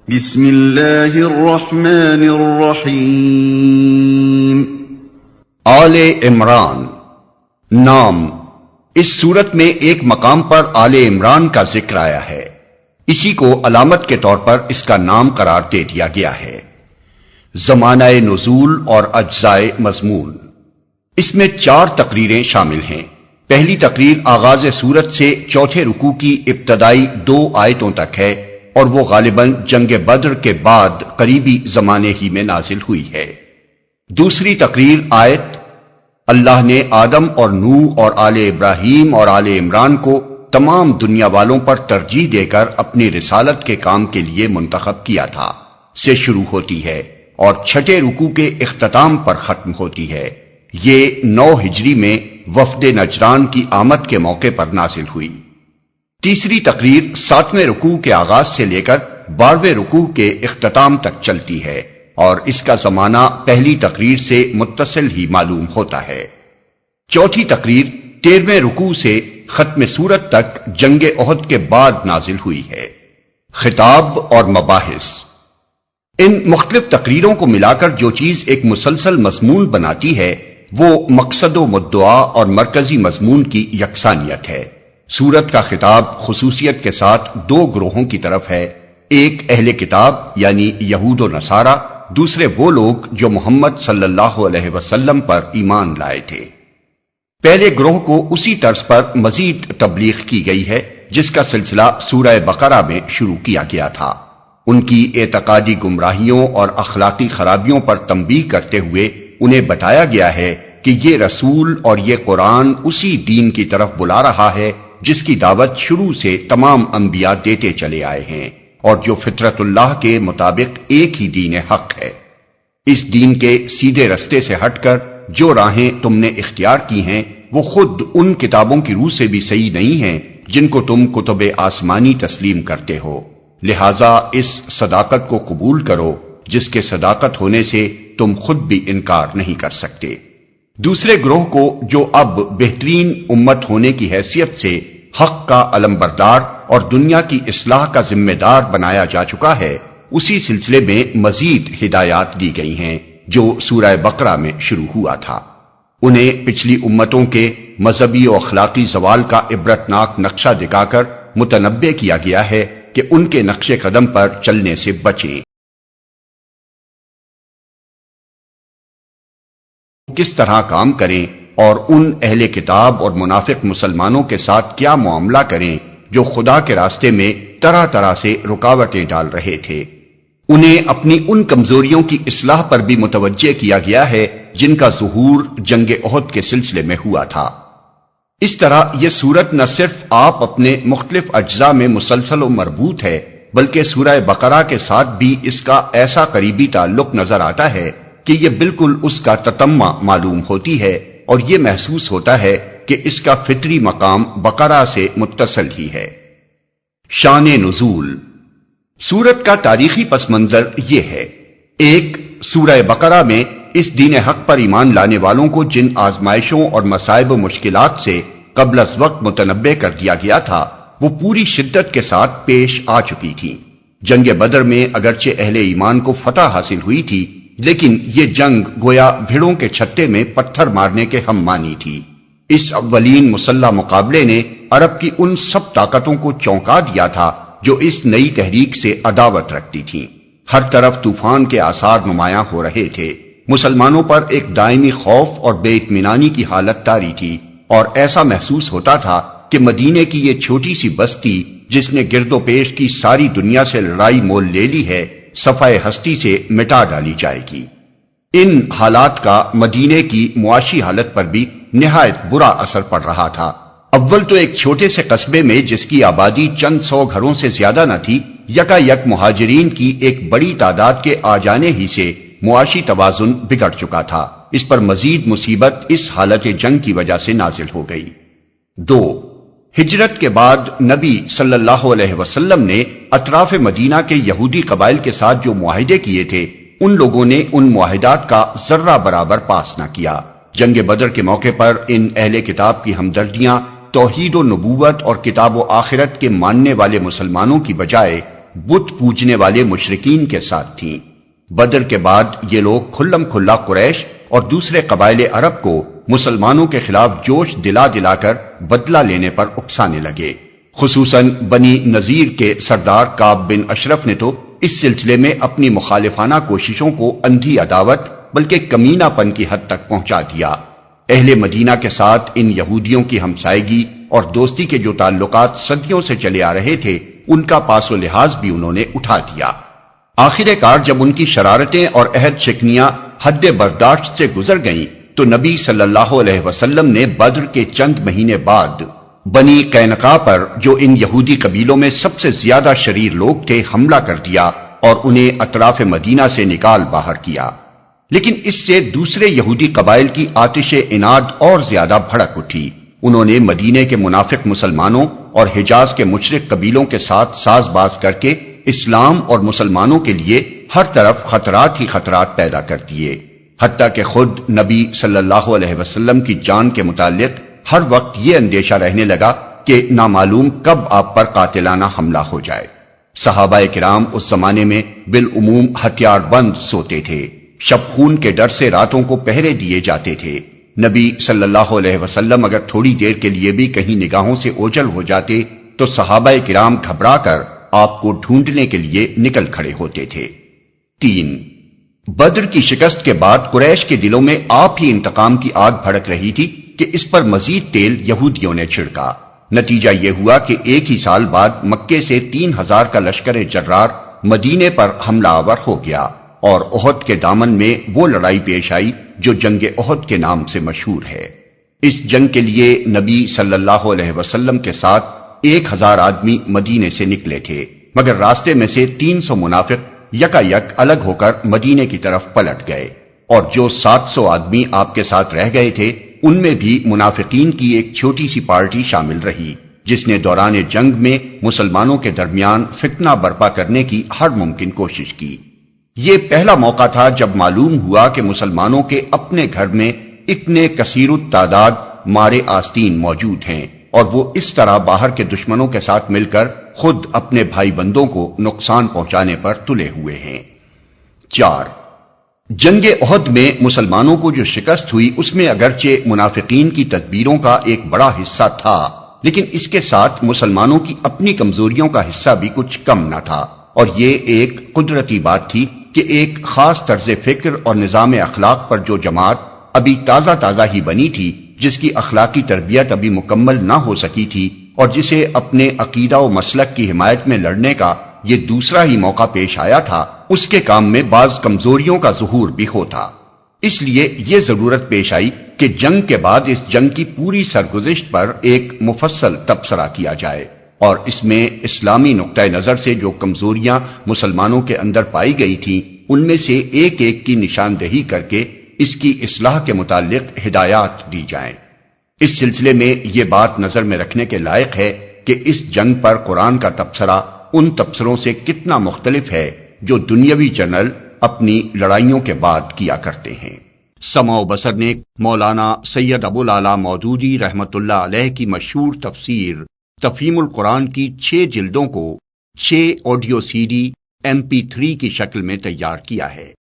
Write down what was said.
بسم اللہ الرحمن الرحیم۔ آل عمران نام۔ اس سورت میں ایک مقام پر آل عمران کا ذکر آیا ہے، اسی کو علامت کے طور پر اس کا نام قرار دے دیا گیا ہے۔ زمانہ نزول اور اجزائے مضمون۔ اس میں 4 تقریریں شامل ہیں۔ پہلی تقریر آغاز سورت سے چوتھے رکوع کی ابتدائی 2 آیتوں تک ہے، اور وہ غالباً جنگ بدر کے بعد قریبی زمانے ہی میں نازل ہوئی ہے۔ دوسری تقریر آیت اللہ نے آدم اور نوح اور آل ابراہیم اور آل عمران کو تمام دنیا والوں پر ترجیح دے کر اپنی رسالت کے کام کے لیے منتخب کیا تھا سے شروع ہوتی ہے اور چھٹے رکوع کے اختتام پر ختم ہوتی ہے۔ یہ 9 ہجری میں وفد نجران کی آمد کے موقع پر نازل ہوئی۔ تیسری تقریر 7ویں رکوع کے آغاز سے لے کر 12ویں رکوع کے اختتام تک چلتی ہے، اور اس کا زمانہ پہلی تقریر سے متصل ہی معلوم ہوتا ہے۔ چوتھی تقریر 13ویں رکوع سے ختم سورت تک جنگ احد کے بعد نازل ہوئی ہے۔ خطاب اور مباحث۔ ان مختلف تقریروں کو ملا کر جو چیز ایک مسلسل مضمون بناتی ہے وہ مقصد و مدعا اور مرکزی مضمون کی یکسانیت ہے۔ سورت کا خطاب خصوصیت کے ساتھ 2 گروہوں کی طرف ہے، ایک اہل کتاب یعنی یہود و نصارہ، دوسرے وہ لوگ جو محمد صلی اللہ علیہ وسلم پر ایمان لائے تھے۔ پہلے گروہ کو اسی طرز پر مزید تبلیغ کی گئی ہے جس کا سلسلہ سورہ بقرہ میں شروع کیا گیا تھا۔ ان کی اعتقادی گمراہیوں اور اخلاقی خرابیوں پر تنبیہ کرتے ہوئے انہیں بتایا گیا ہے کہ یہ رسول اور یہ قرآن اسی دین کی طرف بلا رہا ہے جس کی دعوت شروع سے تمام انبیاء دیتے چلے آئے ہیں، اور جو فطرت اللہ کے مطابق ایک ہی دین حق ہے۔ اس دین کے سیدھے رستے سے ہٹ کر جو راہیں تم نے اختیار کی ہیں وہ خود ان کتابوں کی روح سے بھی صحیح نہیں ہیں جن کو تم کتب آسمانی تسلیم کرتے ہو، لہذا اس صداقت کو قبول کرو جس کے صداقت ہونے سے تم خود بھی انکار نہیں کر سکتے۔ دوسرے گروہ کو جو اب بہترین امت ہونے کی حیثیت سے حق کا علمبردار اور دنیا کی اصلاح کا ذمہ دار بنایا جا چکا ہے، اسی سلسلے میں مزید ہدایات دی گئی ہیں جو سورہ بقرہ میں شروع ہوا تھا۔ انہیں پچھلی امتوں کے مذہبی و اخلاقی زوال کا عبرتناک نقشہ دکھا کر متنبع کیا گیا ہے کہ ان کے نقش قدم پر چلنے سے بچیں، کس طرح کام کریں اور ان اہل کتاب اور منافق مسلمانوں کے ساتھ کیا معاملہ کریں جو خدا کے راستے میں طرح طرح سے رکاوٹیں ڈال رہے تھے۔ انہیں اپنی ان کمزوریوں کی اصلاح پر بھی متوجہ کیا گیا ہے جن کا ظہور جنگ احد کے سلسلے میں ہوا تھا۔ اس طرح یہ سورت نہ صرف آپ اپنے مختلف اجزاء میں مسلسل و مربوط ہے بلکہ سورہ بقرہ کے ساتھ بھی اس کا ایسا قریبی تعلق نظر آتا ہے کہ یہ بالکل اس کا تتمہ معلوم ہوتی ہے، اور یہ محسوس ہوتا ہے کہ اس کا فطری مقام بقرہ سے متصل ہی ہے۔ شان نزول۔ سورت کا تاریخی پس منظر یہ ہے، ایک، سورہ بقرہ میں اس دین حق پر ایمان لانے والوں کو جن آزمائشوں اور مصائب و مشکلات سے قبل از وقت متنبع کر دیا گیا تھا وہ پوری شدت کے ساتھ پیش آ چکی تھیں۔ جنگ بدر میں اگرچہ اہل ایمان کو فتح حاصل ہوئی تھی، لیکن یہ جنگ گویا بھیڑوں کے چھتے میں پتھر مارنے کے ہم مانی تھی۔ اس اولین مسلح مقابلے نے عرب کی ان سب طاقتوں کو چونکا دیا تھا جو اس نئی تحریک سے عداوت رکھتی تھیں۔ ہر طرف طوفان کے آثار نمایاں ہو رہے تھے، مسلمانوں پر ایک دائمی خوف اور بے اطمینانی کی حالت طاری تھی، اور ایسا محسوس ہوتا تھا کہ مدینے کی یہ چھوٹی سی بستی جس نے گرد و پیش کی ساری دنیا سے لڑائی مول لے لی ہے صفحہ ہستی سے مٹا ڈالی جائے گی۔ ان حالات کا مدینے کی معاشی حالت پر بھی نہایت برا اثر پڑ رہا تھا۔ اول تو ایک چھوٹے سے قصبے میں جس کی آبادی چند 100 گھروں سے زیادہ نہ تھی، یکا یک مہاجرین کی ایک بڑی تعداد کے آ جانے ہی سے معاشی توازن بگڑ چکا تھا۔ اس پر مزید مصیبت اس حالت جنگ کی وجہ سے نازل ہو گئی۔ 2، ہجرت کے بعد نبی صلی اللہ علیہ وسلم نے اطراف مدینہ کے یہودی قبائل کے ساتھ جو معاہدے کیے تھے ان لوگوں نے ان معاہدات کا ذرہ برابر پاس نہ کیا۔ جنگ بدر کے موقع پر ان اہل کتاب کی ہمدردیاں توحید و نبوت اور کتاب و آخرت کے ماننے والے مسلمانوں کی بجائے بت پوجنے والے مشرکین کے ساتھ تھیں۔ بدر کے بعد یہ لوگ کھلم کھلا قریش اور دوسرے قبائل عرب کو مسلمانوں کے خلاف جوش دلا دلا کر بدلہ لینے پر اکسانے لگے۔ خصوصاً بنی نذیر کے سردار کعب بن اشرف نے تو اس سلسلے میں اپنی مخالفانہ کوششوں کو اندھی عداوت بلکہ کمینہ پن کی حد تک پہنچا دیا۔ اہل مدینہ کے ساتھ ان یہودیوں کی ہمسائیگی اور دوستی کے جو تعلقات صدیوں سے چلے آ رہے تھے، ان کا پاس و لحاظ بھی انہوں نے اٹھا دیا۔ آخر کار جب ان کی شرارتیں اور عہد شکنیاں حد برداشت سے گزر گئیں تو نبی صلی اللہ علیہ وسلم نے بدر کے چند مہینے بعد بنی قینقاع پر، جو ان یہودی قبیلوں میں سب سے زیادہ شریر لوگ تھے، حملہ کر دیا اور انہیں اطراف مدینہ سے نکال باہر کیا۔ لیکن اس سے دوسرے یہودی قبائل کی آتش عناد اور زیادہ بھڑک اٹھی۔ انہوں نے مدینے کے منافق مسلمانوں اور حجاز کے مشرک قبیلوں کے ساتھ ساز باز کر کے اسلام اور مسلمانوں کے لیے ہر طرف خطرات ہی خطرات پیدا کر دیے، حتیٰ کہ خود نبی صلی اللہ علیہ وسلم کی جان کے متعلق ہر وقت یہ اندیشہ رہنے لگا کہ نامعلوم کب آپ پر قاتلانہ حملہ ہو جائے۔ صحابہ کرام اس زمانے میں بالعموم ہتھیار بند سوتے تھے، شب خون کے ڈر سے راتوں کو پہرے دیے جاتے تھے۔ نبی صلی اللہ علیہ وسلم اگر تھوڑی دیر کے لیے بھی کہیں نگاہوں سے اوجھل ہو جاتے تو صحابہ کرام گھبرا کر آپ کو ڈھونڈنے کے لیے نکل کھڑے ہوتے تھے۔ 3. بدر کی شکست کے بعد قریش کے دلوں میں آپ ہی انتقام کی آگ بھڑک رہی تھی کہ اس پر مزید تیل یہودیوں نے چھڑکا۔ نتیجہ یہ ہوا کہ ایک ہی سال بعد مکے سے 3000 کا لشکر جرار مدینے پر حملہ آور ہو گیا اور احد کے دامن میں وہ لڑائی پیش آئی جو جنگ احد کے نام سے مشہور ہے۔ اس جنگ کے لیے نبی صلی اللہ علیہ وسلم کے ساتھ 1000 آدمی مدینے سے نکلے تھے، مگر راستے میں سے 300 منافق یکا یک الگ ہو کر مدینے کی طرف پلٹ گئے، اور جو 700 آدمی آپ کے ساتھ رہ گئے تھے ان میں بھی منافقین کی ایک چھوٹی سی پارٹی شامل رہی، جس نے دوران جنگ میں مسلمانوں کے درمیان فتنہ برپا کرنے کی ہر ممکن کوشش کی۔ یہ پہلا موقع تھا جب معلوم ہوا کہ مسلمانوں کے اپنے گھر میں اتنے کثیر التعداد مارے آستین موجود ہیں، اور وہ اس طرح باہر کے دشمنوں کے ساتھ مل کر خود اپنے بھائی بندوں کو نقصان پہنچانے پر تلے ہوئے ہیں۔ 4. جنگ احد میں مسلمانوں کو جو شکست ہوئی اس میں اگرچہ منافقین کی تدبیروں کا ایک بڑا حصہ تھا، لیکن اس کے ساتھ مسلمانوں کی اپنی کمزوریوں کا حصہ بھی کچھ کم نہ تھا، اور یہ ایک قدرتی بات تھی کہ ایک خاص طرز فکر اور نظام اخلاق پر جو جماعت ابھی تازہ ہی بنی تھی، جس کی اخلاقی تربیت ابھی مکمل نہ ہو سکی تھی، اور جسے اپنے عقیدہ و مسلک کی حمایت میں لڑنے کا یہ دوسرا ہی موقع پیش آیا تھا، اس کے کام میں بعض کمزوریوں کا ظہور بھی ہوتا۔ اس لیے یہ ضرورت پیش آئی کہ جنگ کے بعد اس جنگ کی پوری سرگزشت پر ایک مفصل تبصرہ کیا جائے، اور اس میں اسلامی نقطۂ نظر سے جو کمزوریاں مسلمانوں کے اندر پائی گئی تھیں ان میں سے ایک ایک کی نشاندہی کر کے اس کی اصلاح کے متعلق ہدایات دی جائیں۔ اس سلسلے میں یہ بات نظر میں رکھنے کے لائق ہے کہ اس جنگ پر قرآن کا تبصرہ ان تبصروں سے کتنا مختلف ہے جو دنیاوی جنرل اپنی لڑائیوں کے بعد کیا کرتے ہیں۔ سمع و بصر نے مولانا سید ابو العلا مودودی رحمت اللہ علیہ کی مشہور تفسیر تفہیم القرآن کی 6 جلدوں کو 6 آڈیو CD MP3 کی شکل میں تیار کیا ہے۔